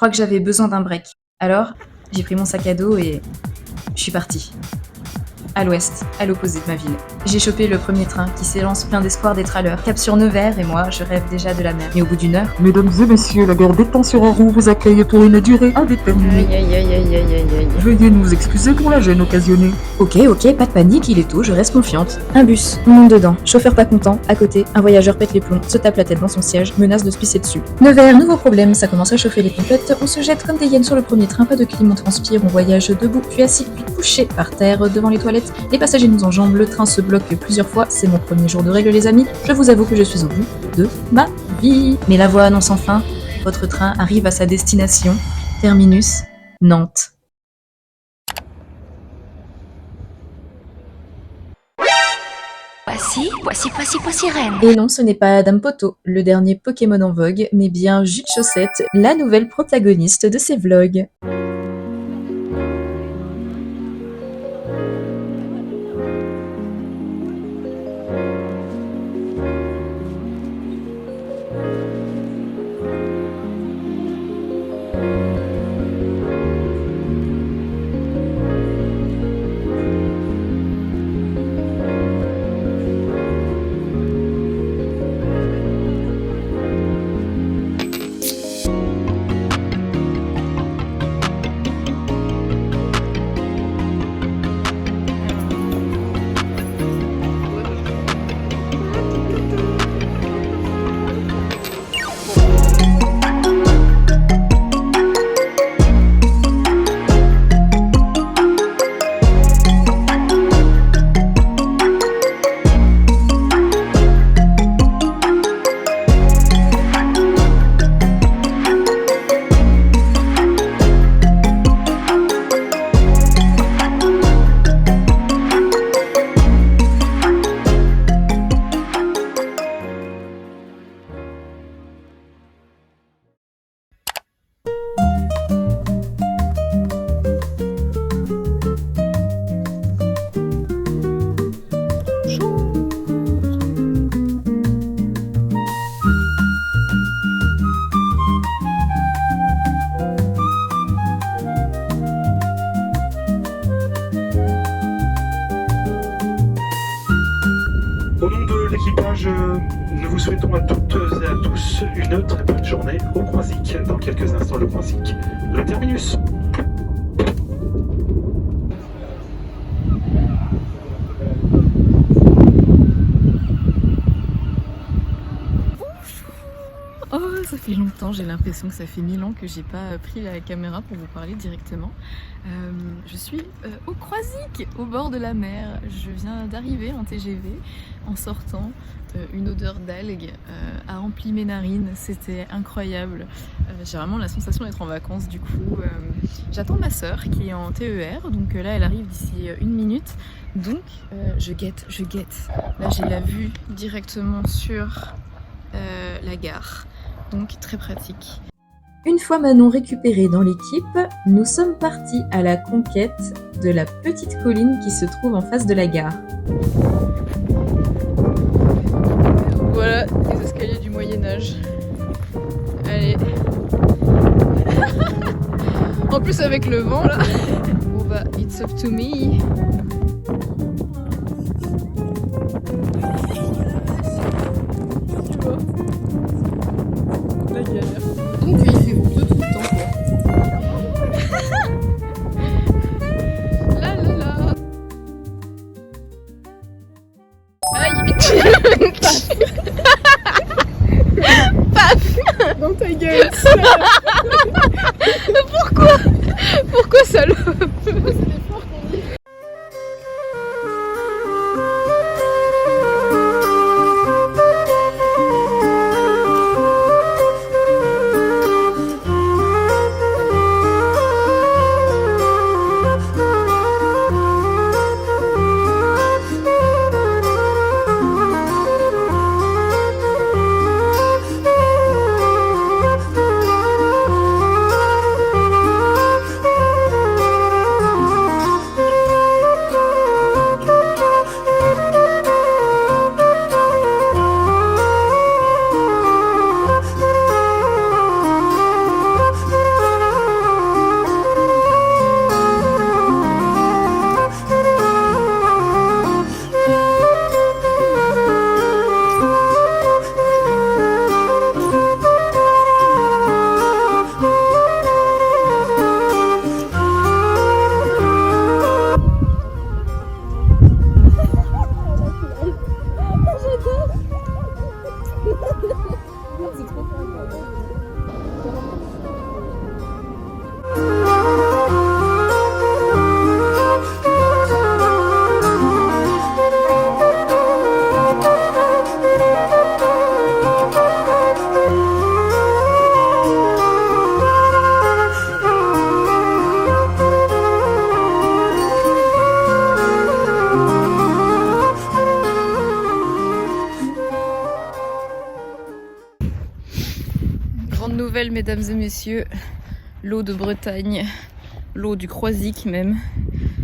crois que j'avais besoin d'un break. Alors, j'ai pris mon sac à dos et je suis partie. À l'ouest, à l'opposé de ma ville. J'ai chopé le premier train qui s'élance plein d'espoir d'être à l'heure. Cap sur Nevers et moi, je rêve déjà de la mer. Mais au bout d'une heure... Mesdames et messieurs, la gare d'Étang-sur-Arroux vous accueille pour une durée indéterminée. Aïe. Veuillez nous excuser pour la gêne occasionnée. Ok, pas de panique, il est tôt, je reste confiante. Un bus, on monte dedans, chauffeur pas content, à côté, un voyageur pète les plombs, se tape la tête dans son siège, menace de se pisser dessus. Nevers, nouveau problème, ça commence à chauffer les complotes, on se jette comme des hyènes sur le premier train, pas de clim, on transpire, on voyage debout, puis assis, puis couché par terre devant les toilettes, les passagers nous enjambent, le train se bloque plusieurs fois, c'est mon premier jour de règle les amis, je vous avoue que je suis au bout de ma vie. Mais la voix annonce enfin, votre train arrive à sa destination, terminus, Nantes. Voici Reine. Et non, ce n'est pas Adam Poto, le dernier Pokémon en vogue, mais bien Jus de Chaussette, la nouvelle protagoniste de ces vlogs. Au nom de l'équipage, nous vous souhaitons à toutes et à tous une très bonne journée au Croisic. Dans quelques instants, le Croisic, le terminus. Oh, ça fait longtemps, j'ai l'impression que ça fait 1000 ans que j'ai pas pris la caméra pour vous parler directement. Je suis au Croisic, au bord de la mer. Je viens d'arriver en TGV. En sortant, une odeur d'algues a rempli mes narines. C'était incroyable. J'ai vraiment la sensation d'être en vacances du coup. J'attends ma sœur qui est en TER, donc là elle arrive d'ici 1 minute. Donc je guette. Là j'ai la vue directement sur la gare. Donc très pratique. Une fois Manon récupérée dans l'équipe, nous sommes partis à la conquête de la petite colline qui se trouve en face de la gare. Voilà les escaliers du Moyen-Âge. Allez. En plus avec le vent là. Bon bah, it's up to me. Tu vois ? La galère. Donc il fait beau tout le temps quoi. La. Aïe. Paf. Dans ta gueule. Pourquoi salope? mesdames et messieurs, l'eau de Bretagne, l'eau du Croisic même,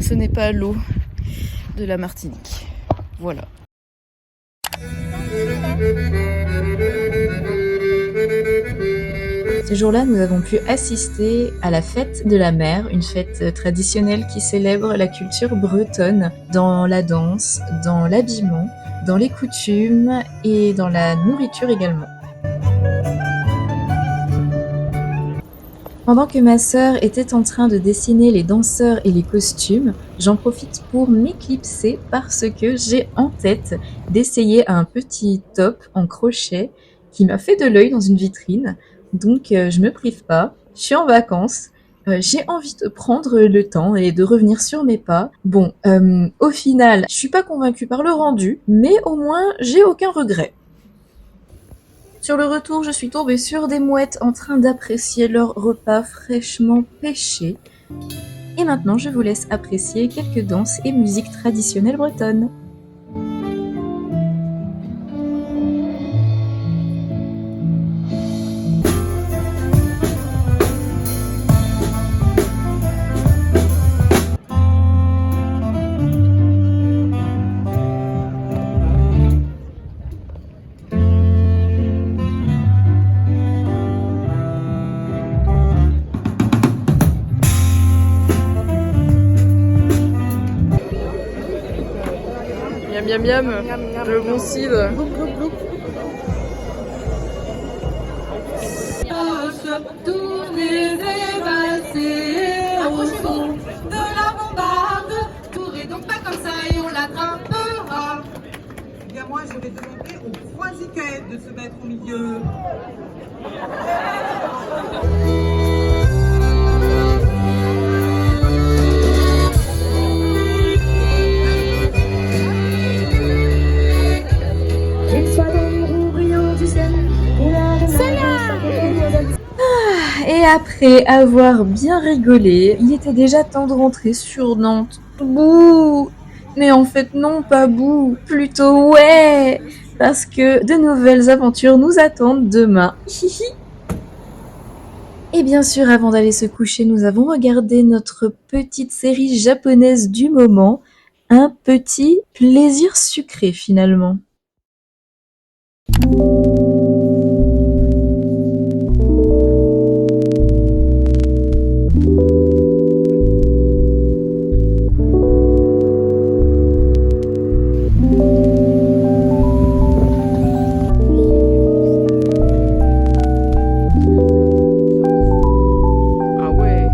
ce n'est pas l'eau de la Martinique. Voilà. Ce jour-là, nous avons pu assister à la fête de la mer, une fête traditionnelle qui célèbre la culture bretonne dans la danse, dans l'habillement, dans les coutumes et dans la nourriture également. Pendant que ma sœur était en train de dessiner les danseurs et les costumes, j'en profite pour m'éclipser parce que j'ai en tête d'essayer un petit top en crochet qui m'a fait de l'œil dans une vitrine. Donc je me prive pas, je suis en vacances, j'ai envie de prendre le temps et de revenir sur mes pas. Bon, au final, je suis pas convaincue par le rendu, mais au moins j'ai aucun regret. Sur le retour, je suis tombée sur des mouettes en train d'apprécier leur repas fraîchement pêché. Et maintenant, je vous laisse apprécier quelques danses et musiques traditionnelles bretonnes. Miam miam miam, le bon cidre. Tournez et passez au son de la bombarde. Courez donc pas comme ça et on l'attrapera. Eh bien moi je vais demander au croisiquet de se mettre au milieu. Et après avoir bien rigolé, il était déjà temps de rentrer sur Nantes. Bouh! Mais en fait non, pas bouh, plutôt ouais! Parce que de nouvelles aventures nous attendent demain. Et bien sûr, avant d'aller se coucher, nous avons regardé notre petite série japonaise du moment. Un petit plaisir sucré finalement. Ah ouais.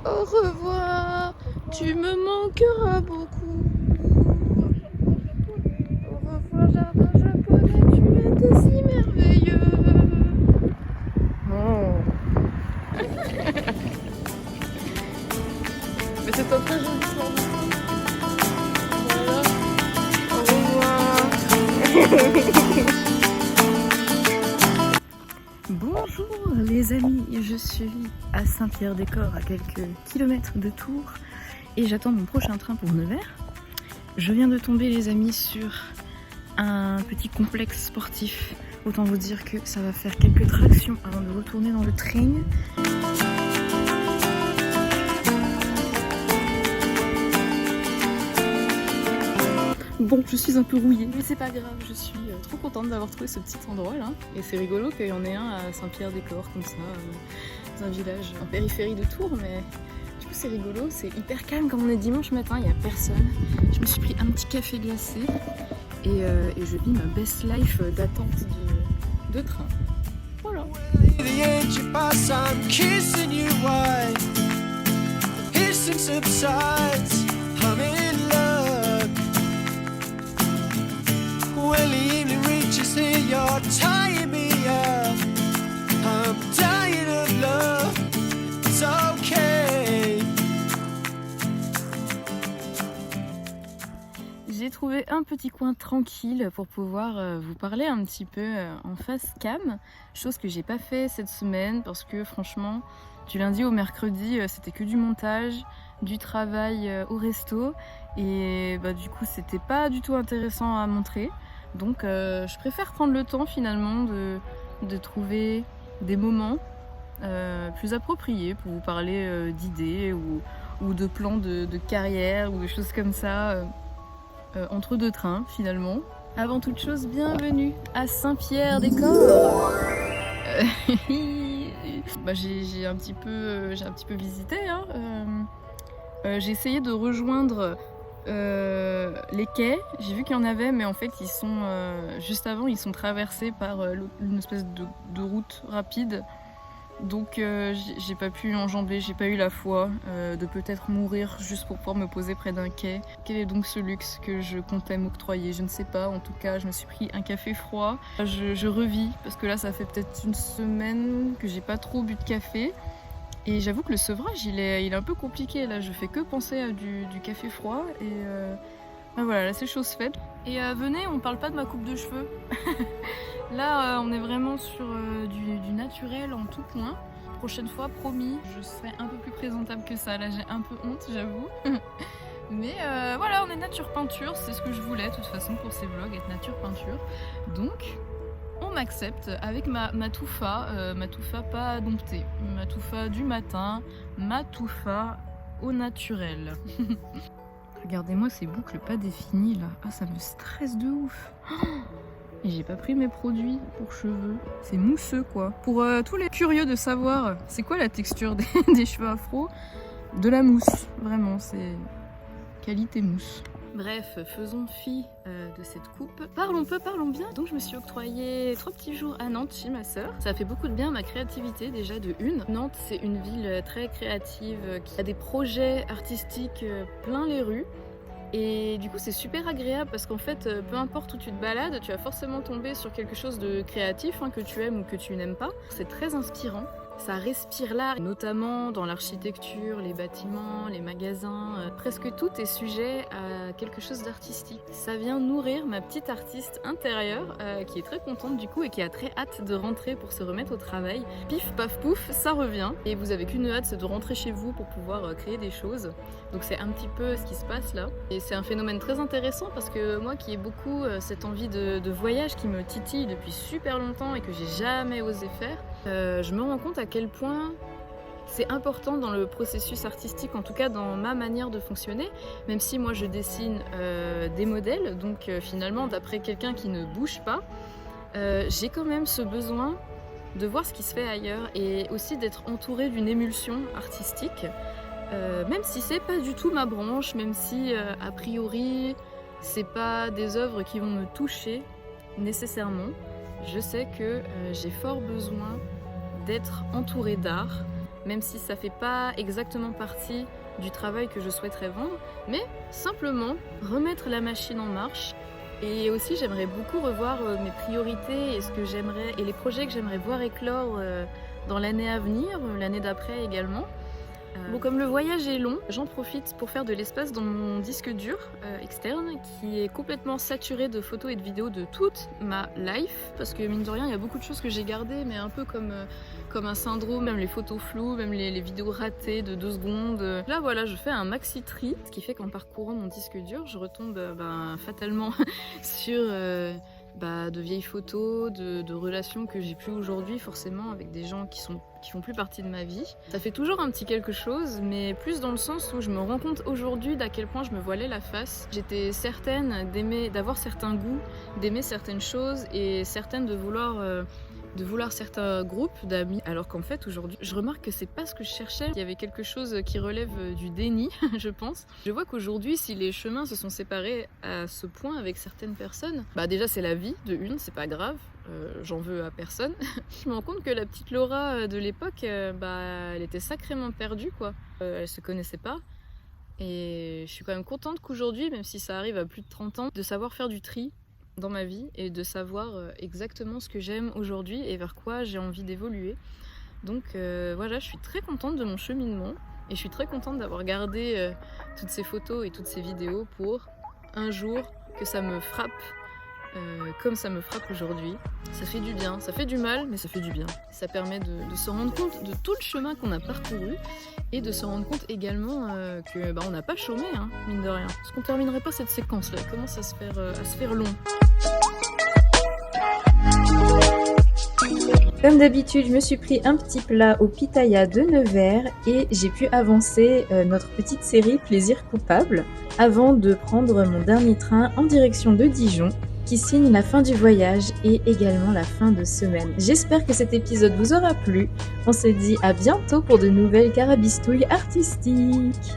Au revoir, tu me manqueras beaucoup. Au revoir, jardin japonais, tu étais si merveilleux. Oh. Mais c'est un très joli soir. Voilà. Au revoir. Bonjour les amis, je suis à Saint-Pierre-des-Corps, à quelques kilomètres de Tours, et j'attends mon prochain train pour Nevers. Je viens de tomber les amis sur un petit complexe sportif. Autant vous dire que ça va faire quelques tractions avant de retourner dans le train. Bon, je suis un peu rouillée, mais c'est pas grave, je suis trop contente d'avoir trouvé ce petit endroit là. Et c'est rigolo qu'il y en ait un à Saint-Pierre-des-Corps, comme ça, dans un village en périphérie de Tours, mais du coup c'est rigolo, c'est hyper calme comme on est dimanche matin, il n'y a personne. Je me suis pris un petit café glacé et je vis ma best life d'attente de train. Voilà. When the evening reaches here, you're tying me up. I'm dying of love. It's okay. J'ai trouvé un petit coin tranquille pour pouvoir vous parler un petit peu en face cam, chose que j'ai pas fait cette semaine parce que franchement, du lundi au mercredi, c'était que du montage, du travail au resto et bah, du coup, c'était pas du tout intéressant à montrer. Donc je préfère prendre le temps finalement de trouver des moments plus appropriés pour vous parler d'idées ou de plans de carrière ou des choses comme ça entre deux trains finalement. Avant toute chose, bienvenue à Saint-Pierre-des-Corps. Bah, j'ai un petit peu visité. Hein. J'ai essayé de rejoindre les quais, j'ai vu qu'il y en avait, mais en fait ils sont juste avant, ils sont traversés par une espèce de route rapide. Donc j'ai pas pu enjamber, j'ai pas eu la foi de peut-être mourir juste pour pouvoir me poser près d'un quai. Quel est donc ce luxe que je comptais m'octroyer? Je ne sais pas, en tout cas je me suis pris un café froid. Je revis, parce que là ça fait peut-être une semaine que j'ai pas trop bu de café. Et j'avoue que le sevrage il est un peu compliqué là, je fais que penser à du café froid et ben voilà, là c'est chose faite. Et venez, on parle pas de ma coupe de cheveux. Là on est vraiment sur du naturel en tout point. Prochaine fois, promis, je serai un peu plus présentable que ça, là j'ai un peu honte j'avoue. Mais voilà, on est nature peinture, c'est ce que je voulais de toute façon pour ces vlogs, être nature peinture. Donc on m'accepte avec ma touffa pas domptée, ma touffa du matin, ma touffa au naturel. Regardez-moi ces boucles pas définies là, ah ça me stresse de ouf. Et j'ai pas pris mes produits pour cheveux, c'est mousseux quoi. Pour tous les curieux de savoir c'est quoi la texture des cheveux afro, de la mousse, vraiment c'est qualité mousse. Bref, faisons fi de cette coupe. Parlons peu, parlons bien. Donc je me suis octroyé 3 petits jours à Nantes chez ma sœur. Ça a fait beaucoup de bien à ma créativité déjà de une. Nantes c'est une ville très créative qui a des projets artistiques plein les rues. Et du coup c'est super agréable parce qu'en fait peu importe où tu te balades, tu vas forcément tomber sur quelque chose de créatif que tu aimes ou que tu n'aimes pas. C'est très inspirant. Ça respire l'art, notamment dans l'architecture, les bâtiments, les magasins. Presque tout est sujet à quelque chose d'artistique. Ça vient nourrir ma petite artiste intérieure qui est très contente du coup et qui a très hâte de rentrer pour se remettre au travail. Pif, paf, pouf, ça revient. Et vous avez qu'une hâte, c'est de rentrer chez vous pour pouvoir créer des choses. Donc c'est un petit peu ce qui se passe là. Et c'est un phénomène très intéressant parce que moi qui ai beaucoup cette envie de voyage qui me titille depuis super longtemps et que j'ai jamais osé faire, je me rends compte à quel point c'est important dans le processus artistique, en tout cas dans ma manière de fonctionner, même si moi je dessine des modèles, donc finalement d'après quelqu'un qui ne bouge pas, j'ai quand même ce besoin de voir ce qui se fait ailleurs et aussi d'être entourée d'une émulsion artistique, même si c'est pas du tout ma branche, même si a priori c'est pas des œuvres qui vont me toucher nécessairement. Je sais que j'ai fort besoin d'être entourée d'art même si ça fait pas exactement partie du travail que je souhaiterais vendre, mais simplement remettre la machine en marche. Et aussi j'aimerais beaucoup revoir mes priorités et ce que j'aimerais et les projets que j'aimerais voir éclore dans l'année à venir, l'année d'après également. Bon, comme le voyage est long, j'en profite pour faire de l'espace dans mon disque dur externe qui est complètement saturé de photos et de vidéos de toute ma life, parce que mine de rien il y a beaucoup de choses que j'ai gardées, mais un peu comme un syndrome, même les photos floues, même les vidéos ratées de 2 secondes. Là voilà, je fais un maxi tri, ce qui fait qu'en parcourant mon disque dur je retombe fatalement sur de vieilles photos, de relations que j'ai plus aujourd'hui forcément avec des gens qui font plus partie de ma vie. Ça fait toujours un petit quelque chose, mais plus dans le sens où je me rends compte aujourd'hui d'à quel point je me voilais la face. J'étais certaine d'avoir certains goûts, d'aimer certaines choses et certaine de vouloir certains groupes d'amis, alors qu'en fait aujourd'hui je remarque que c'est pas ce que je cherchais. Il y avait quelque chose qui relève du déni, je pense. Je vois qu'aujourd'hui, si les chemins se sont séparés à ce point avec certaines personnes, déjà c'est la vie de une, c'est pas grave, j'en veux à personne. Je me rends compte que la petite Laura de l'époque, elle était sacrément perdue quoi. Elle se connaissait pas. Et je suis quand même contente qu'aujourd'hui, même si ça arrive à plus de 30 ans, de savoir faire du tri dans ma vie et de savoir exactement ce que j'aime aujourd'hui et vers quoi j'ai envie d'évoluer. Donc voilà, je suis très contente de mon cheminement et je suis très contente d'avoir gardé toutes ces photos et toutes ces vidéos pour un jour que ça me frappe comme ça me frappe aujourd'hui. Ça fait du bien, ça fait du mal, mais ça fait du bien. Ça permet de se rendre compte de tout le chemin qu'on a parcouru et de se rendre compte également que on n'a pas chômé, mine de rien. Parce qu'on terminerait pas cette séquence là, elle commence à se faire long. Comme d'habitude, je me suis pris un petit plat au pitaya de Nevers et j'ai pu avancer notre petite série Plaisir coupable avant de prendre mon dernier train en direction de Dijon qui signe la fin du voyage et également la fin de semaine. J'espère que cet épisode vous aura plu. On se dit à bientôt pour de nouvelles carabistouilles artistiques.